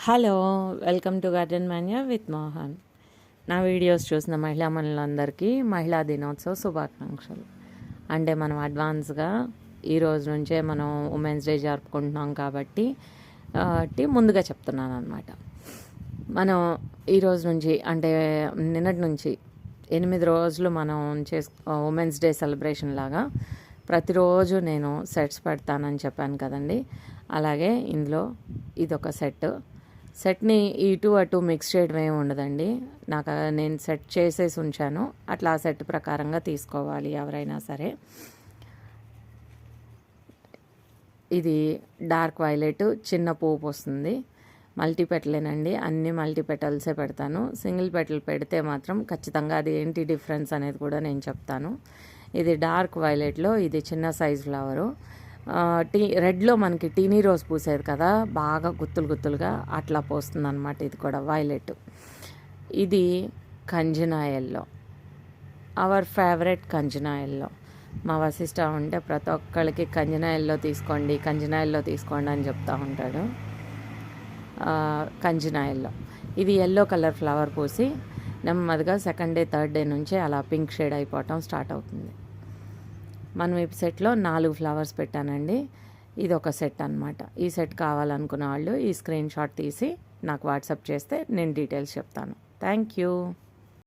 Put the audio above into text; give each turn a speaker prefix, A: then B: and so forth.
A: Hello, welcome to garden Manya with Mohan. నా videos చూసిన మహిళా మనులందరికీ మహిళా దినోత్సవ శుభాకాంక్షలు. అంటే మనం అడ్వాన్స్గా ఈరోజు నుంచే మనం ఉమెన్స్ డే జరుపుకుంటున్నాం కాబట్టి ముందుగా చెప్తున్నాను అనమాట. మనం ఈరోజు నుంచి అంటే నిన్నటి నుంచి 8 రోజులు మనం ఉమెన్స్ డే సెలబ్రేషన్ లాగా ప్రతిరోజు నేను సెట్స్ పెడతానని చెప్పాను కదండి. అలాగే ఇందులో ఇదొక సెట్ని ఇటు అటు మిక్స్ చేయడం ఏమి ఉండదండి. నేను సెట్ చేసేసి ఉంచాను, అట్లా ఆ సెట్ ప్రకారంగా తీసుకోవాలి ఎవరైనా సరే. ఇది డార్క్ వైలెట్, చిన్న పువ్వు వస్తుంది. మల్టీ పెటలేనండి, అన్ని మల్టీ పెటల్సే పెడతాను. సింగిల్ పెటల్ పెడితే మాత్రం ఖచ్చితంగా అది ఏంటి డిఫరెన్స్ అనేది కూడా నేను చెప్తాను. ఇది డార్క్ వైలెట్లో ఇది చిన్న సైజ్ ఫ్లవరు. రెడ్లో మనకి టీనీ రోజ్ పూసేది కదా, బాగా గుత్తులుగా అట్లా పోస్తుంది అనమాట. ఇది కూడా వైలెట్. ఇది కంజనా ఎల్లో, అవర్ ఫేవరెట్ కంజనా ఎల్లో. మా వశిష్ట ఉంటే ప్రతి ఒక్కళ్ళకి కంజనా ఎల్లో తీసుకోండి అని చెప్తూ ఉంటాడు. కంజనా ఎల్లో ఇది ఎల్లో కలర్ ఫ్లవర్ పూసి నెమ్మదిగా సెకండ్ డే థర్డ్ డే నుంచి అలా పింక్ షేడ్ అయిపోవటం స్టార్ట్ అవుతుంది. మనం ఈ సెట్లో 4 ఫ్లవర్స్ పెట్టానండి. ఇది ఒక సెట్ అనమాట. ఈ సెట్ కావాలనుకున్న వాళ్ళు ఈ స్క్రీన్ షాట్ తీసి నాకు వాట్సాప్ చేస్తే నేను డీటెయిల్స్ చెప్తాను. Thank you.